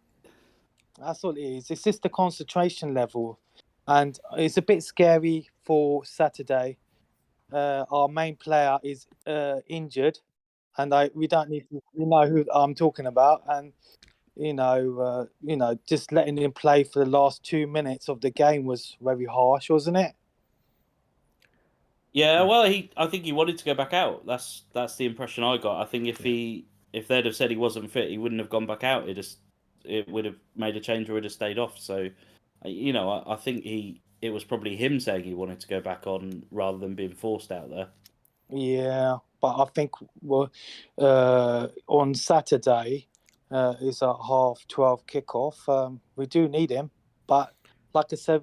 That's all it is. It's just the concentration level. And it's a bit scary for Saturday. Our main player is injured. And we don't need to, who I'm talking about. And, just letting him play for the last 2 minutes of the game was very harsh, wasn't it? Yeah, well, I think he wanted to go back out. That's the impression I got. I think if they'd have said he wasn't fit, he wouldn't have gone back out. It would have made a change or would have stayed off. So, I think it was probably him saying he wanted to go back on rather than being forced out there. Yeah, but I think on Saturday is a 12:30 kickoff. We do need him, but like I said,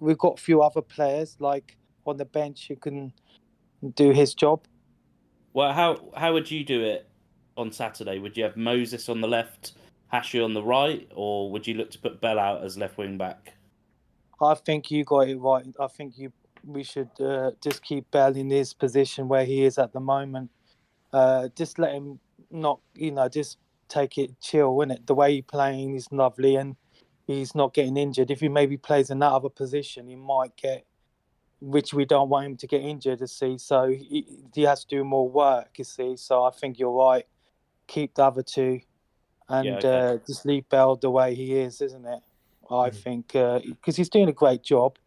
we've got a few other players like on the bench who can do his job. Well, how would you do it on Saturday? Would you have Moses on the left, Hashi on the right, or would you look to put Bell out as left wing back? I think you got it right. I think we should just keep Bell in his position where he is at the moment. Just let him not, just take it chill, innit? The way he's playing is lovely and he's not getting injured. If he maybe plays in that other position, he might get, which we don't want him to get injured, you see. So he has to do more work, you see. So I think you're right. Keep the other 2 and just leave Bell the way he is, isn't it? I think because he's doing a great job,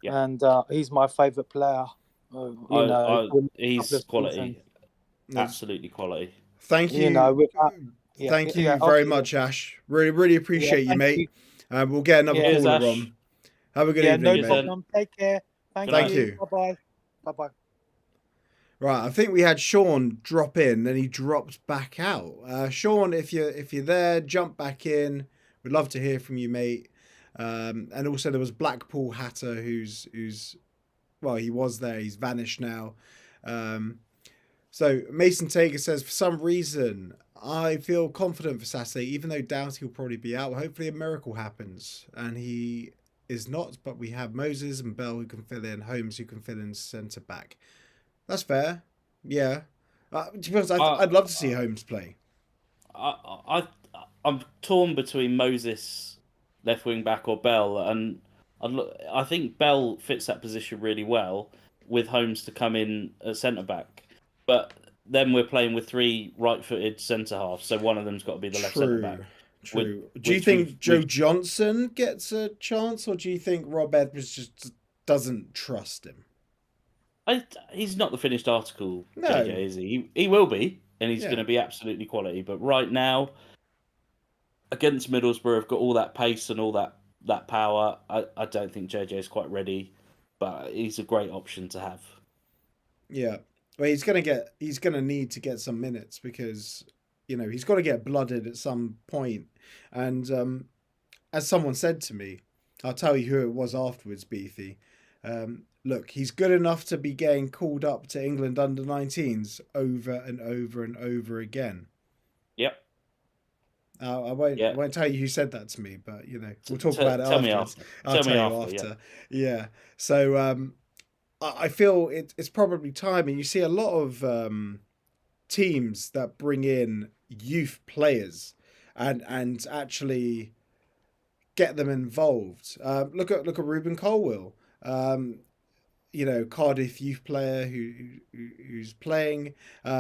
and he's my favourite player. He's quality, absolutely quality. Thank you. Thank you very much, Ash. Really appreciate you, mate. We'll get another caller on. Have a good evening, mate. Problem. Take care. Thank you. Bye bye. Right, I think we had Sean drop in, then he dropped back out. Sean, if you're there, jump back in. We'd love to hear from you, mate. And also there was Blackpool Hatter, who's well, he was there, he's vanished now. So Mason Tager says, for some reason, I feel confident for Saturday, even though doubt he'll probably be out. Hopefully a miracle happens, and he is not. But we have Moses and Bell who can fill in, Holmes who can fill in centre back. That's fair. Yeah. To be honest, I'd love to see Holmes play. I'm torn between Moses, left wing back, or Bell, and I think Bell fits that position really well with Holmes to come in at centre back. But then we're playing with 3 right-footed centre halves, so one of them's got to be the left centre back. True. Do you think Joe Johnson gets a chance, or do you think Rob Edwards just doesn't trust him? He's not the finished article, no. JJ, is he? He will be, and he's going to be absolutely quality. But right now, against Middlesbrough, have got all that pace and all that power. I don't think JJ is quite ready, but he's a great option to have. Yeah, well, he's gonna need to get some minutes because he's got to get blooded at some point. And as someone said to me, I'll tell you who it was afterwards, Beefy. Look, he's good enough to be getting called up to England under-19s over and over and over again. Yep. I won't. Yeah. I won't tell you who said that to me, but we'll talk about it Tell me afterwards. after. I'll Tell tell me you after, after. Yeah. So I feel it's probably time, and you see a lot of teams that bring in youth players and actually get them involved. Look at Ruben Colwill. Cardiff youth player who's playing.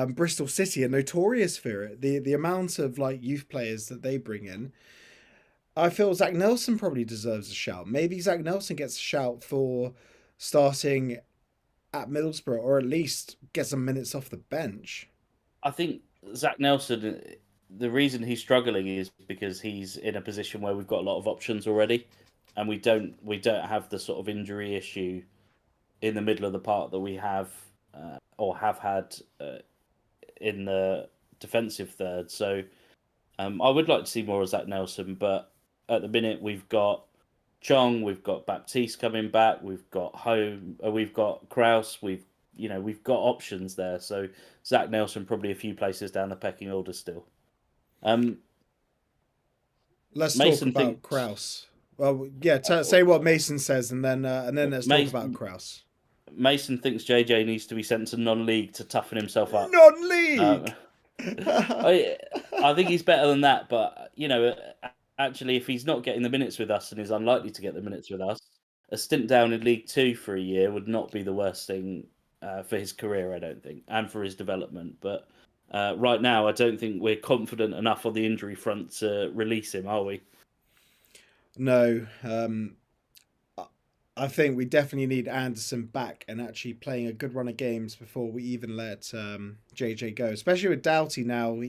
Bristol City are notorious for it. The amount of like youth players that they bring in. I feel Zach Nelson probably deserves a shout. Maybe Zach Nelson gets a shout for starting at Middlesbrough, or at least get some minutes off the bench. I think Zach Nelson, the reason he's struggling is because he's in a position where we've got a lot of options already, and we don't have the sort of injury issue in the middle of the park that we have or have had in the defensive third. So I would like to see more of Zach Nelson, but at the minute we've got Chong, we've got Baptiste coming back, we've got we've got Kraus, we've got options there. So Zach Nelson probably a few places down the pecking order still. Let's Mason talk about thinks, Kraus. Well, yeah, say what Mason says, and then let's talk about Kraus. Mason thinks JJ needs to be sent to non-league to toughen himself up. Non-league. I think he's better than that, but actually, if he's not getting the minutes with us and is unlikely to get the minutes with us, a stint down in League Two for a year would not be the worst thing for his career, I don't think, and for his development. But right now, I don't think we're confident enough on the injury front to release him, are we? No. I think we definitely need Anderson back and actually playing a good run of games before we even let JJ go, especially with Doughty now,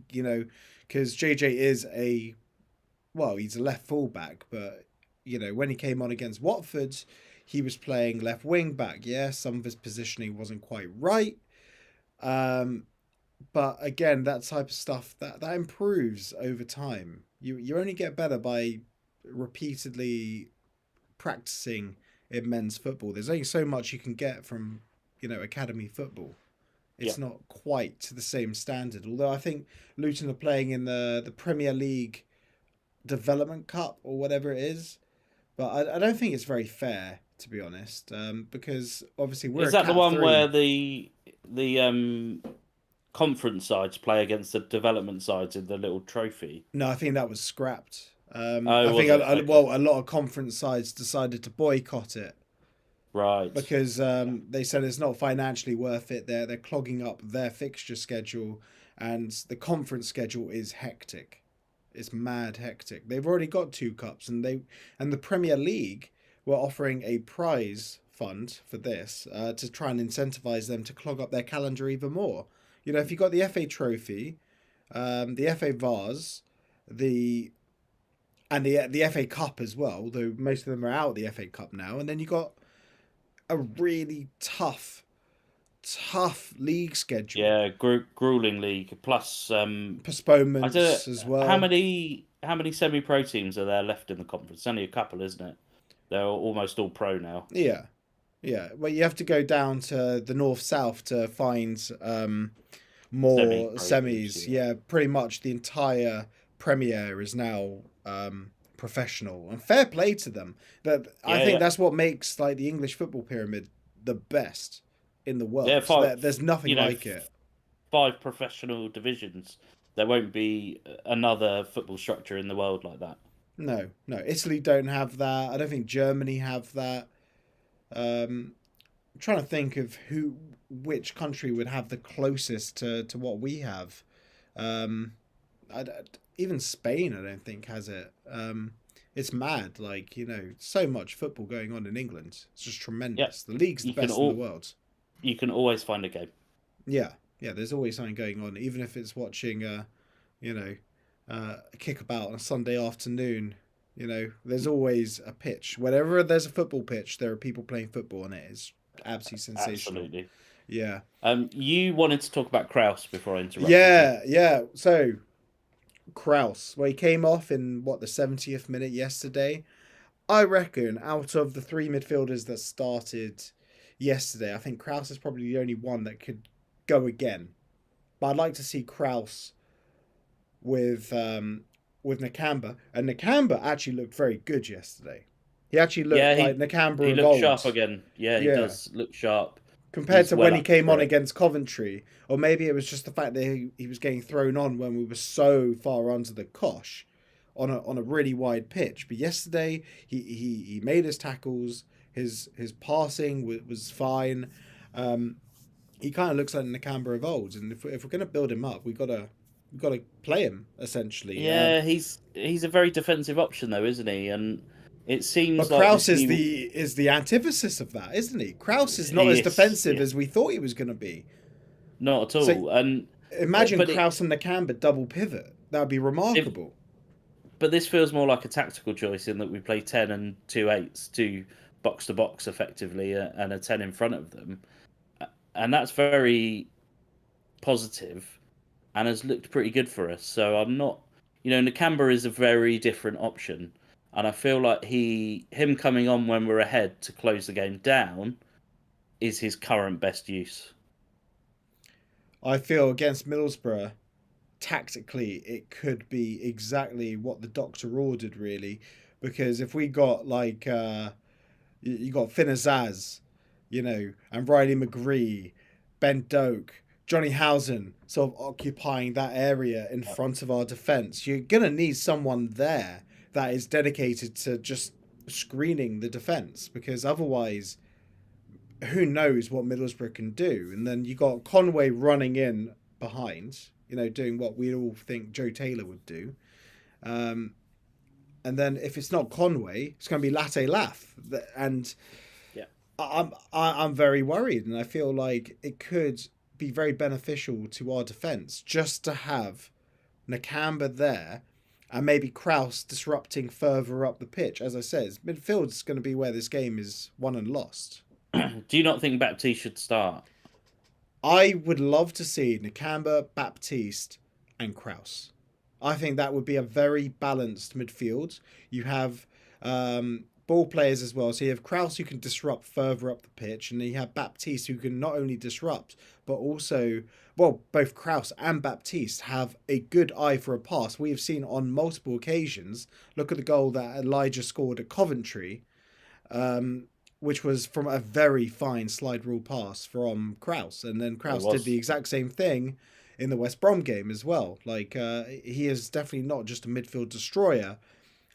because JJ is he's a left fullback, but when he came on against Watford, he was playing left wing back. Yeah, some of his positioning wasn't quite right. But again, that type of stuff that improves over time. You only get better by repeatedly practicing in men's football. There's only so much you can get from academy football. It's not quite to the same standard. Although I think Luton are playing in the Premier League Development Cup or whatever it is, but I don't think it's very fair, to be honest. Because obviously we're is that the one 3. where the conference sides play against the development sides in the little trophy? No, I think that was scrapped. I think a lot of conference sides decided to boycott it. Right. Because they said it's not financially worth it. They're clogging up their fixture schedule, and the conference schedule is hectic. It's mad hectic. They've already got 2 cups, and the Premier League were offering a prize fund for this to try and incentivize them to clog up their calendar even more. If you got the FA Trophy, the FA Vase, the FA Cup as well, though most of them are out of the FA Cup now, and then you got a really tough league schedule. Yeah, grueling league plus postponements as well. How many semi-pro teams are there left in the conference? Only a couple, isn't it? They're almost all pro now. Yeah. Well, you have to go down to the north-south to find more semis. Yeah, pretty much the entire Premier is now professional, and fair play to them. But I think that's what makes like the English football pyramid the best in the world. Yeah, there's nothing like it. 5 professional divisions. There won't be another football structure in the world like that. No. Italy don't have that. I don't think Germany have that. I'm trying to think of which country would have the closest to what we have. Even Spain, I don't think has it. It's mad, like so much football going on in England. It's just tremendous. The league's the best in the world. You can always find a game. Yeah. There's always something going on, even if it's watching, a kickabout on a Sunday afternoon. There's always a pitch. Whenever there's a football pitch, there are people playing football, and it is absolutely sensational. Absolutely. Yeah. You wanted to talk about Kraus before I interrupted. Yeah. So, Kraus, he came off in the 70th minute yesterday. I reckon out of the 3 midfielders that started yesterday, I think Kraus is probably the only one that could go again. But I'd like to see Kraus with with Nakamba, and Nakamba actually looked very good yesterday. He actually looked Yeah, like Nakamba he of looks old. sharp again. Yeah, he Yeah. does look sharp. Compared He's to well when he up came for on it. against Coventry, or maybe it was just the fact that he was getting thrown on when we were so far onto the cosh on a really wide pitch. But yesterday he made his tackles, his passing was fine. He kind of looks like Nakamba of old, and if we're going to build him up, we've got to play him essentially. Yeah, he's a very defensive option though, isn't he? And it seems But like Kraus this is the antithesis of that, isn't he? Kraus is not He as is, defensive yeah. as we thought he was going to be. Not at So- all. And Imagine but Kraus and Nakamba double pivot. That would be remarkable. But this feels more like a tactical choice in that we play 10 and 2 8s, 2 box to box effectively, and a 10 in front of them. And that's very positive and has looked pretty good for us. So I'm not, Nakamba is a very different option. And I feel like him coming on when we're ahead to close the game down is his current best use. I feel against Middlesbrough, tactically, it could be exactly what the doctor ordered, really. Because if we got like, you got Finazaz, and Riley McGree, Ben Doak, Johnny Housen sort of occupying that area in front of our defence, you're going to need someone there that is dedicated to just screening the defence, because otherwise, who knows what Middlesbrough can do. And then you got Conway running in behind, doing what we all think Joe Taylor would do. And then if it's not Conway, it's going to be Latte Lath. And yeah, I'm very worried, and I feel like it could be very beneficial to our defence just to have Nakamba there and maybe Kraus disrupting further up the pitch. As I said, midfield is going to be where this game is won and lost. Do you not think Baptiste should start? I would love to see Nakamba, Baptiste, and Kraus. I think that would be a very balanced midfield. You have ball players as well. So you have Kraus who can disrupt further up the pitch, and then you have Baptiste who can not only disrupt, but also, both Kraus and Baptiste have a good eye for a pass. We have seen on multiple occasions. Look at the goal that Elijah scored at Coventry. Which was from a very fine slide rule pass from Kraus. And then Kraus did the exact same thing in the West Brom game as well. Like, he is definitely not just a midfield destroyer.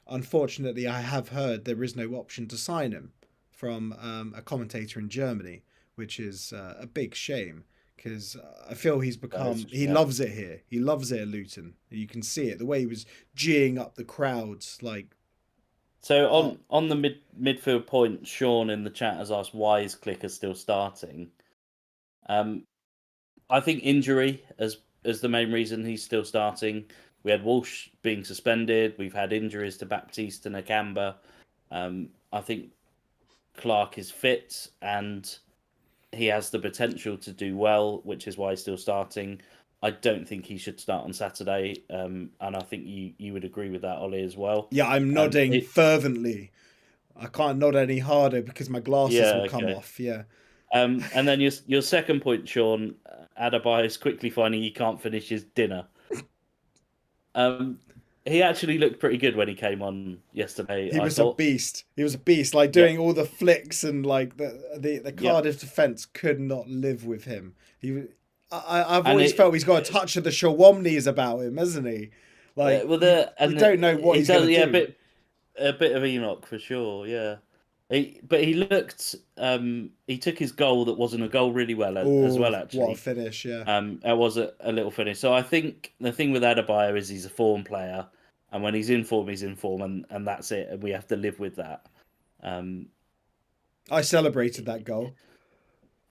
Unfortunately, I have heard there is no option to sign him from a commentator in Germany, which is a big shame, because I feel he's become... He loves it here. He loves it at Luton. You can see it. The way he was geeing up the crowds, like... So on the midfield point, Sean in the chat has asked why is Clicker still starting. I think injury as the main reason he's still starting. We had Walsh being suspended. We've had injuries to Baptiste and Nakamba. I think Clark is fit and he has the potential to do well, which is why he's still starting. I don't think he should start on Saturday, and I think you would agree with that, Ollie, as well. Yeah, I'm nodding fervently. I can't nod any harder because my glasses will come off. Yeah. And then your second point, Sean, Adebayo is quickly finding he can't finish his dinner. He actually looked pretty good when he came on yesterday. He was a beast. He was a beast, like doing all the flicks, and like the Cardiff defence could not live with him. I've always felt he's got a touch of the Shawomnis about him, hasn't he? Like, you don't know what he's going to do. A bit of Enoch for sure, yeah. But he looked. He took his goal that wasn't a goal really well as well. Actually, what a finish! Yeah. It was a little finish. So I think the thing with Adebayo is he's a form player, and when he's in form, and that's it. And we have to live with that. I celebrated that goal.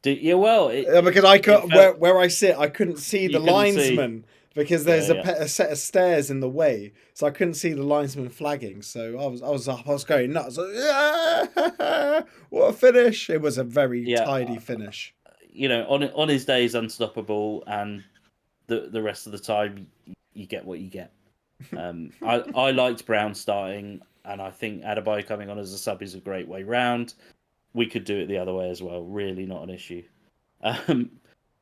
Because I could where I sit, I couldn't see the linesman because there's a set of stairs in the way, so I couldn't see the linesman flagging. So I was going nuts. Yeah, what a finish! It was a very tidy finish. On his day, he's unstoppable, and the rest of the time, you get what you get. I liked Brown starting, and I think Adebayo coming on as a sub is a great way round. We could do it the other way as well. Really not an issue.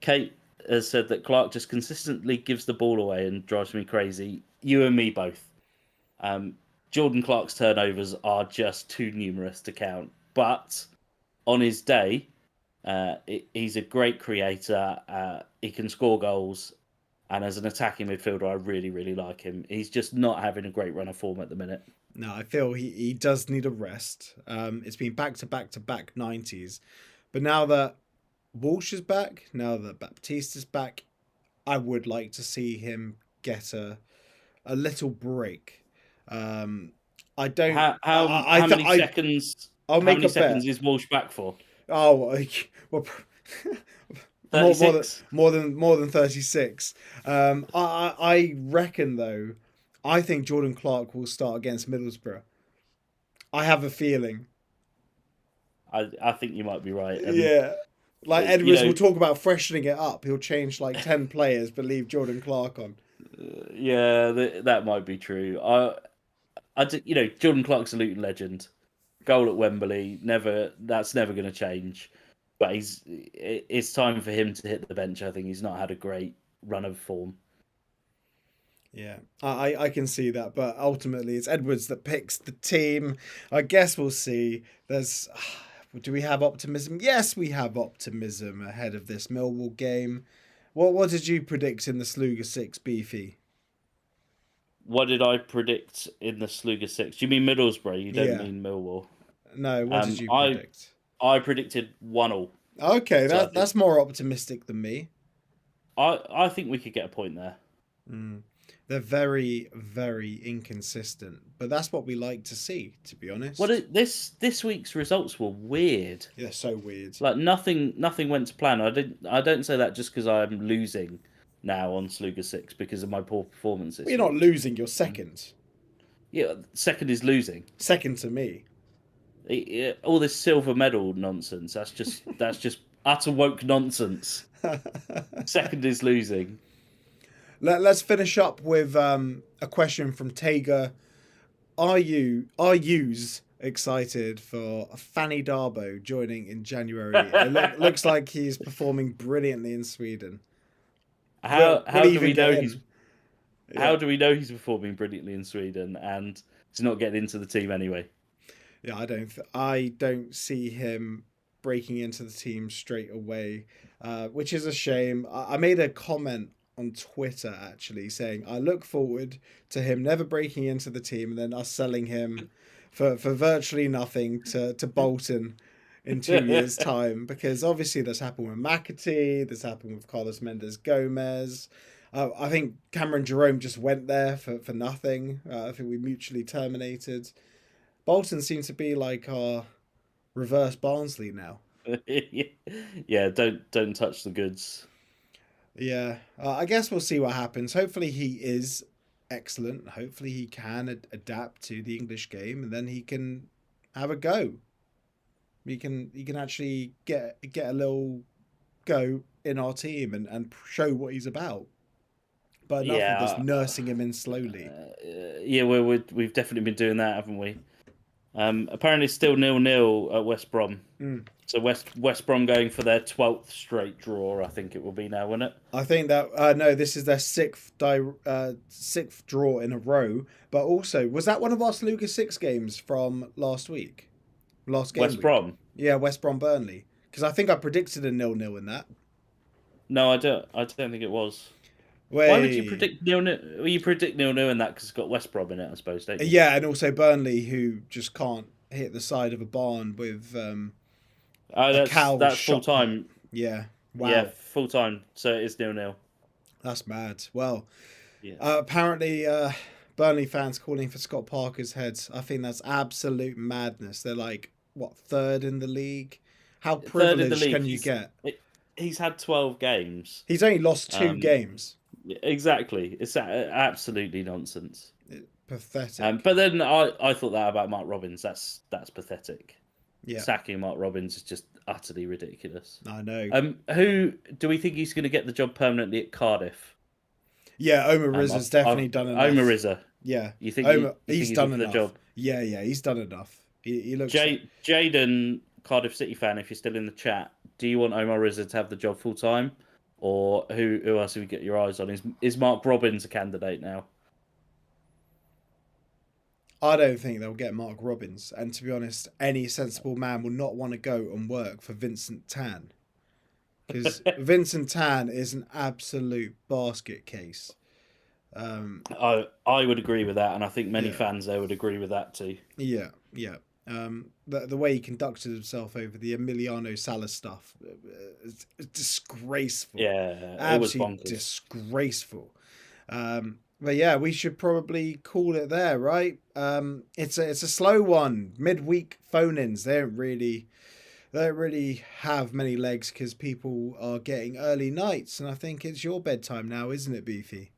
Kate has said that Clark just consistently gives the ball away and drives me crazy. You and me both. Jordan Clark's turnovers are just too numerous to count. But on his day, he's a great creator. He can score goals. And as an attacking midfielder, I really, really like him. He's just not having a great run of form at the minute. No, I feel he does need a rest. It's been back to back 90s. But now that Walsh is back, now that Baptiste is back, I would like to see him get a little break. I don't. How many seconds? I'll make a seconds bet. is Walsh back for? Oh, well, 36? more than 36. I reckon though. I think Jordan Clark will start against Middlesbrough. I have a feeling. I think you might be right. Yeah. Like Edwards will talk about freshening it up. He'll change like 10 players, but leave Jordan Clark on. Yeah, that might be true. Jordan Clark's a Luton legend. Goal at Wembley, that's never going to change. But it's time for him to hit the bench. I think he's not had a great run of form. Yeah, I can see that, but ultimately it's Edwards that picks the team. I guess we'll see. Do we have optimism? Yes, we have optimism ahead of this Millwall game. What did you predict in the Sluga 6, Beefy? What did I predict in the Sluga 6? You mean Middlesbrough? You don't Yeah. mean Millwall? No, what did you predict? I predicted 1-1. Okay, that's more optimistic than me. I think we could get a point there. They're very, very inconsistent, but that's what we like to see, to be honest. This week's results were weird. Yeah, so weird. Like nothing went to plan. I don't say that just because I'm losing now on Sluga 6 because of my poor performances. You're not losing, you're second. Yeah, second is losing. Second to me. All this silver medal nonsense. That's just utter woke nonsense. Second is losing. Let's finish up with a question from Tager. Are yous excited for Fanny Darbo joining in January? It looks like he's performing brilliantly in Sweden. How do we know he's performing brilliantly in Sweden and he's not getting into the team anyway? Yeah, I don't see him breaking into the team straight away, which is a shame. I made a comment on Twitter actually saying I look forward to him never breaking into the team and then us selling him for virtually nothing to Bolton in 2 years' time, because obviously that's happened with McAtee, this happened with Carlos Mendes Gomez. I think Cameron Jerome just went there for nothing. I think we mutually terminated. Bolton seems to be like our reverse Barnsley now. Yeah, don't touch the goods. Yeah, I guess we'll see what happens. Hopefully he is excellent. Hopefully he can adapt to the English game, and then he can have a go. He can actually get a little go in our team and show what he's about. But enough of this nursing him in slowly. Yeah, we've definitely been doing that, haven't we? Apparently still 0-0 at West Brom. So West Brom going for their 12th straight draw, I think it will be now, won't it? I think that no, this is their sixth draw in a row. But also, was that one of our Sluga 6 games from last week? Last game. West Brom. Yeah, West Brom Burnley. Because I think I predicted a 0-0 in that. No, I don't think it was. Wait. Why would you predict 0-0? Well, you predict 0-0 in that because it's got West Brom in it, I suppose, don't you? Yeah, and also Burnley, who just can't hit the side of a barn with that's full time. Yeah. Wow. Yeah, full time. So it is 0-0. That's mad. Well, yeah. Apparently Burnley fans calling for Scott Parker's head. I think that's absolute madness. They're like, what, third in the league? How privileged can you get? He's had 12 games. He's only lost 2 games. Exactly. It's absolutely nonsense. Pathetic. But then I thought that about Mark Robbins. That's pathetic. Yeah. Sacking Mark Robbins is just utterly ridiculous. I know. Who do we think he's going to get the job permanently at Cardiff? Yeah, Omar Rizza's definitely done enough. Omar Rizza. Yeah. You think he's done enough? The job? Yeah, he's done enough. He looks. Jaden, Cardiff City fan, if you're still in the chat, do you want Omar Rizza to have the job full time, or who else have you got your eyes on? Is Mark Robbins a candidate now? I don't think they'll get Mark Robbins. And to be honest, any sensible man will not want to go and work for Vincent Tan. Because Vincent Tan is an absolute basket case. I would agree with that, and I think many fans there would agree with that too. Yeah. The way he conducted himself over the Emiliano Sala stuff, is disgraceful. Yeah, Absolutely it was bonkers. disgraceful. But yeah, we should probably call it there, right? It's a slow one. Midweek phone-ins. They don't really have many legs because people are getting early nights, and I think it's your bedtime now, isn't it, Beefy?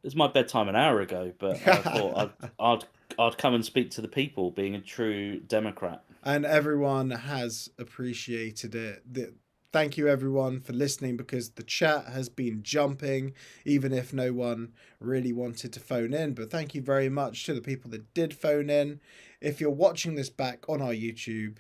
It was my bedtime an hour ago, but I thought I'd come and speak to the people, being a true Democrat. And everyone has appreciated it. Thank you, everyone, for listening, because the chat has been jumping, even if no one really wanted to phone in. But thank you very much to the people that did phone in. If you're watching this back on our YouTube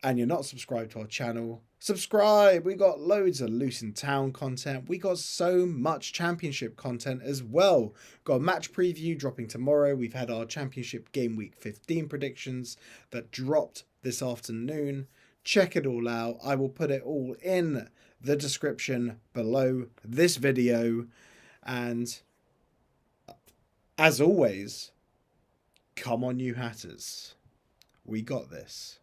and you're not subscribed to our channel, subscribe. We got loads of Luton Town content. We got so much championship content as well. Got a match preview dropping tomorrow. We've had our championship game week 15 predictions that dropped this afternoon. Check it all out. I will put it all in the description below this video. And as always, come on, you Hatters. We got this.